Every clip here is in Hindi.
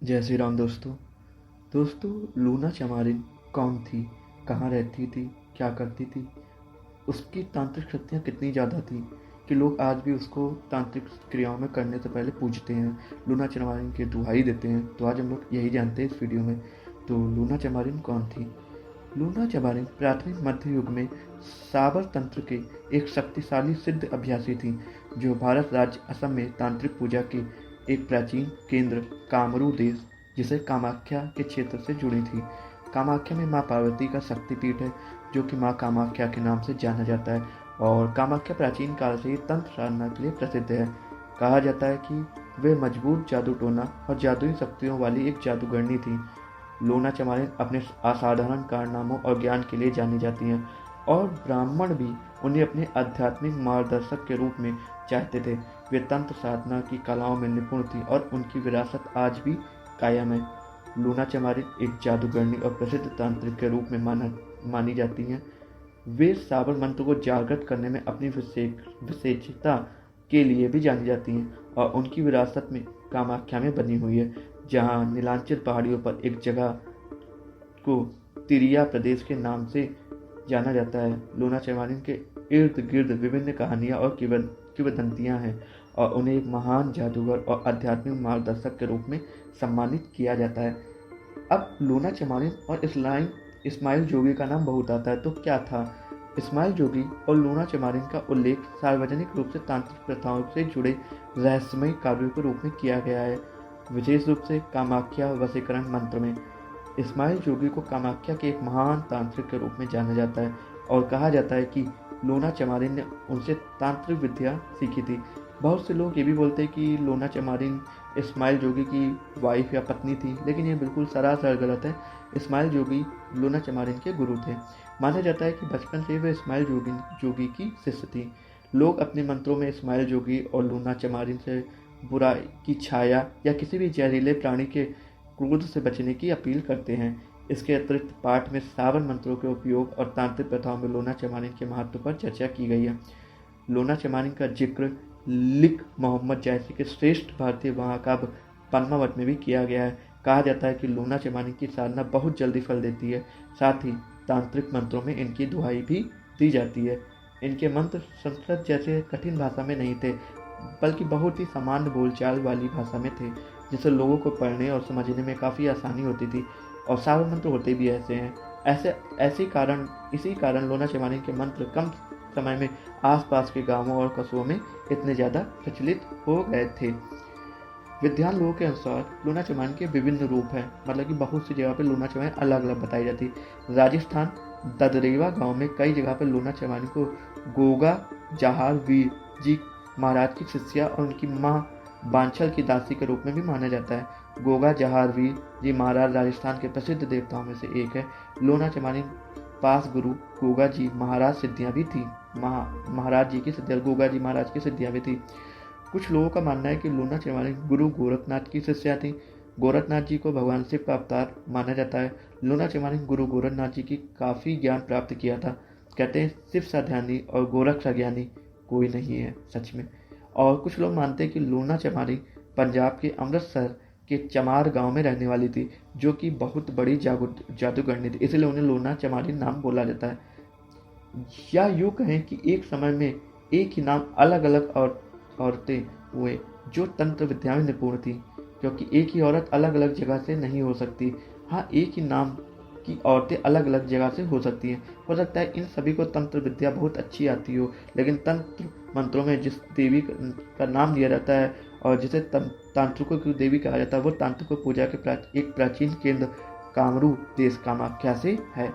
जय श्री राम दोस्तों लूना चमारिन कौन थी, कहाँ रहती थी, क्या करती थी, उसकी तांत्रिक शक्तियाँ कितनी ज़्यादा थी कि लोग आज भी उसको तांत्रिक क्रियाओं में करने से पहले पूजते हैं, लूना चमारिन की दुहाई देते हैं। तो आज हम लोग यही जानते हैं इस वीडियो में। तो लूना चमारिन कौन थी? लूना चमारिन प्राचीन मध्य युग में साबर तंत्र के एक शक्तिशाली सिद्ध अभ्यासी थी, जो भारत राज्य असम में तांत्रिक पूजा के एक प्राचीन केंद्र कामरू देश, जिसे कामाख्या के क्षेत्र से जुड़ी थी। कामाख्या में माँ पार्वती का शक्तिपीठ है, जो कि माँ कामाख्या के नाम से जाना जाता है। और कामाख्या प्राचीन काल से ही तंत्र साधना के लिए प्रसिद्ध है। कहा जाता है कि वे मजबूत जादू टोना और जादुई शक्तियों वाली एक जादूगरनी थी। लूना चमारिन अपने असाधारण कारनामों और ज्ञान के लिए जानी जाती हैं, और ब्राह्मण भी उन्हें अपने आध्यात्मिक मार्गदर्शक के रूप में चाहते थे। वे तंत्र साधना की कलाओं में निपुण थी और उनकी विरासत आज भी कायम है। लूना चमारिन एक जादूगरनी और प्रसिद्ध तांत्रिक के रूप में मानी जाती हैं। वे साबर मंत्र को जागृत करने में अपनी विशेषता के लिए भी जानी जाती हैं, और उनकी विरासत में कामाख्या में बनी हुई है, जहाँ नीलांचल पहाड़ियों पर एक जगह को तिरिया प्रदेश के नाम से जाना जाता है। लूना चमारिन के इर्द गिर्द विभिन्न कहानियाँ और किंवदंतियाँ हैं, और उन्हें एक महान जादूगर और आध्यात्मिक मार्गदर्शक के रूप में सम्मानित किया जाता है। अब लूना चमारिन और इस्माइल जोगी का नाम बहुत आता है, तो क्या था? इस्माइल जोगी और लूना चमारिन का उल्लेख सार्वजनिक रूप से तांत्रिक प्रथाओं से जुड़े रहस्यमय कार्यों के रूप में किया गया है, विशेष रूप से कामाख्या वशीकरण मंत्र में। इस्माइल जोगी को कामाख्या के एक महान तांत्रिक के रूप में जाना जाता है, और कहा जाता है कि लूना चमारिन ने उनसे तांत्रिक विद्या सीखी थी। बहुत से लोग ये भी बोलते हैं कि लूना चमारिन इस्माइल जोगी की वाइफ या पत्नी थी, लेकिन ये बिल्कुल सरासर गलत है। इस्माइल जोगी लूना चमारिन के गुरु थे। माना जाता है कि बचपन से वे इस्माइल जोगी की शिष्य थी। लोग अपने मंत्रों में इस्माइल जोगी और लूना चमारिन से बुराई की छाया या किसी भी जहरीले प्राणी के क्रोध से बचने की अपील करते हैं। इसके अतिरिक्त पाठ में सावन मंत्रों के उपयोग और तांत्रिक प्रथाओं में लूना चमारिन के महत्व पर चर्चा की गई है। लूना चमारिन का जिक्र लिक मोहम्मद जैसी के श्रेष्ठ भारतीय महाकाव्य पद्मावत में भी किया गया है। कहा जाता है कि लूना चमारिन की साधना बहुत जल्दी फल देती है, साथ ही तांत्रिक मंत्रों में इनकी दुहाई भी दी जाती है। इनके मंत्र संस्कृत जैसे कठिन भाषा में नहीं थे, बल्कि बहुत ही सामान्य बोलचाल वाली भाषा में थे, जिससे लोगों को पढ़ने और समझने में काफ़ी आसानी होती थी। और सारे मंत्र होते भी ऐसे हैं। इसी कारण लूना चमारिन के मंत्र कम समय में आसपास के गांवों और कस्बों में इतने ज़्यादा प्रचलित हो गए थे। विद्वान लोगों के अनुसार लूना चमारिन के विभिन्न रूप हैं, मतलब कि बहुत सी जगह पे लूना चमारिन अलग अलग बताई जाती है। राजस्थान ददरेवा गांव में कई जगह पे लूना चमारिन को गोगा जहार वीर जी महाराज की शिष्या और उनकी माँ बांछल की दासी के रूप में भी माना जाता है। गोगा जहार वीर जी महाराज राजस्थान के प्रसिद्ध देवताओं में से एक है। लूना चमारिन पास गुरु गोगा जी महाराज सिद्धियाँ भी थी। महाराज जी की सिद्धियाँ गोगा जी महाराज की सिद्धियाँ भी थी। कुछ लोगों का मानना है कि लूना चमारिन गुरु गोरखनाथ की शिष्या थी। गोरखनाथ जी को भगवान शिव का अवतार माना जाता है। लूना चमारिन गुरु गोरखनाथ जी की काफ़ी ज्ञान प्राप्त किया था। कहते हैं शिव सा ध्यानी और गोरख सा ज्ञानी कोई नहीं है सच में। और कुछ लोग मानते हैं कि लूना चमारिन पंजाब के अमृतसर के चमार गांव में रहने वाली थी, जो कि बहुत बड़ी जादूगरनी थी, इसलिए उन्हें लूना चमारिन नाम बोला जाता है। या यूँ कहें कि एक समय में एक ही नाम अलग अलग औरतें हुए जो तंत्र विद्या में निपुण थी, क्योंकि एक ही औरत अलग अलग जगह से नहीं हो सकती। हाँ, एक ही नाम की औरतें अलग अलग जगह से हो सकती हैं। हो सकता है इन सभी को तंत्र विद्या बहुत अच्छी आती हो, लेकिन तंत्र मंत्रों में जिस देवी का नाम दिया जाता है और जिसे तांत्रिकों की देवी कहा जाता है, वो तांत्रिक पूजा के एक प्राचीन केंद्र कामरू देश कामाख्या से है।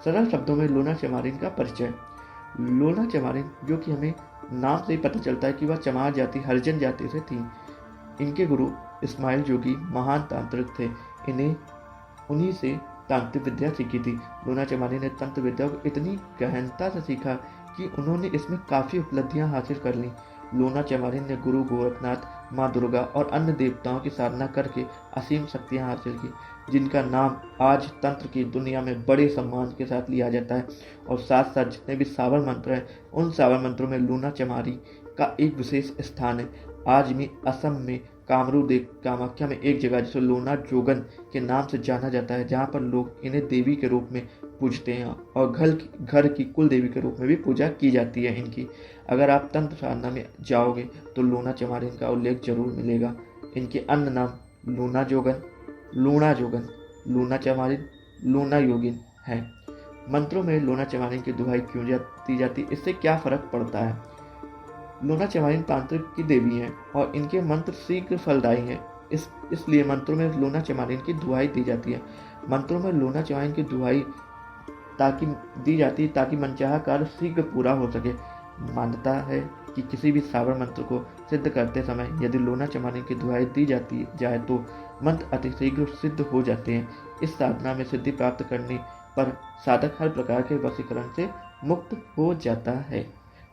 सरल शब्दों में लूना चमारिन का परिचय। लूना चमारिन, जो कि हमें नाम से ही पता चलता है कि वह चमार जाति हरिजन जाति से थी। इनके गुरु इस्माइल जोगी महान तांत्रिक थे। इन्हें उन्हीं से तांत्रिक विद्या सीखी थी। लूना चमारिन ने तंत्र विद्या को इतनी गहनता से सीखा कि उन्होंने इसमें काफ़ी उपलब्धियां हासिल कर लीं। लूना चमारिन ने गुरु गोरखनाथ, माँ दुर्गा और अन्य देवताओं की साधना करके असीम शक्तियां हासिल की, जिनका नाम आज तंत्र की दुनिया में बड़े सम्मान के साथ लिया जाता है। और साथ साथ जितने भी सावर मंत्र हैं, उन सावर मंत्रों में लूना चमारी का एक विशेष स्थान है। आज भी असम में कामरू देव कामाख्या में एक जगह जिसे लोना जोगन के नाम से जाना जाता है, जहाँ पर लोग इन्हें देवी के रूप में पूजते हैं और घर की कुल देवी के रूप में भी पूजा की जाती है इनकी। अगर आप तंत्र साधना में जाओगे तो लूना चमारिन का उल्लेख जरूर मिलेगा। इनके अन्य नाम लूना जोगन, लूना चमारिन, लूना योगिन है। मंत्रों में लूना चमारिन की दुहाई क्यों दी जाती, इससे क्या फर्क पड़ता है? लूना चमारिन तांत्रिक की देवी हैं और इनके मंत्र शीघ्र फलदायी हैं, इसलिए मंत्रों में लूना चमारिन की दुहाई दी जाती है। मंत्रों में लूना चमारिन की दुहाई ताकि मनचाहा कार्य शीघ्र पूरा हो सके। मान्यता है कि किसी भी सावर मंत्र को सिद्ध करते समय यदि लूना चमारिन की दुहाई दी जाती जाए तो मंत्र अतिशीघ्र सिद्ध हो जाते हैं। इस साधना में सिद्धि प्राप्त करने पर साधक हर प्रकार के वशीकरण से मुक्त हो जाता है।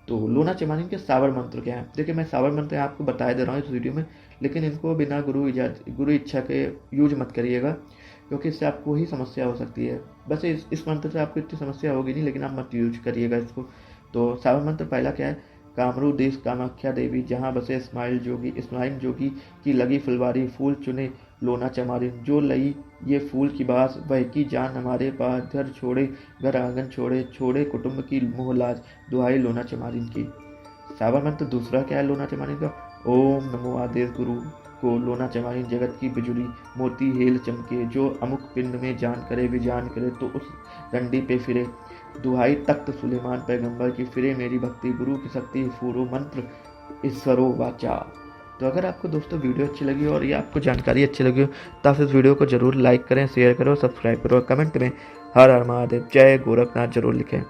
तो लूना चमारिन के सावर मंत्र क्या है? देखिए, मैं सावर मंत्र आपको बता दे रहा हूँ इस वीडियो में, लेकिन इनको बिना गुरु इच्छा के यूज मत करिएगा, क्योंकि इससे आपको ही समस्या हो सकती है। वैसे इस मंत्र से आपको इतनी समस्या होगी नहीं, लेकिन आप मत यूज करिएगा इसको। तो सावर मंत्र पहला क्या है? कामरू देश कामाख्या देवी जहाँ बसे इस्माइल जोगी की लगी फुलवारी, फूल चुने लोना चमारिन, जो लई ये फूल की बास, वह की जान हमारे पास, घर आंगन छोड़े कुटुंब की मोह लाज, दुहाई लोना चमारिन की। सावर मंत्र दूसरा क्या है लोना चमारिन का? ओम नमो आदेश गुरु को लोना चमारिन जगत की बिजुली मोती हेल चमके, जो अमुक पिंड में जान करे विजान करे तो उस डंडी पे फिरे, दुहाई तख्त सुलेमान पैगंबर की, फिरे मेरी भक्ति गुरु की शक्ति, फूरो मंत्र ईश्वरो वाचा। तो अगर आपको दोस्तों वीडियो अच्छी लगी और ये आपको जानकारी अच्छी लगी हो तो आप इस वीडियो को जरूर लाइक करें, शेयर करें और सब्सक्राइब करें और कमेंट में हर हर महादेव जय गोरखनाथ जरूर लिखें।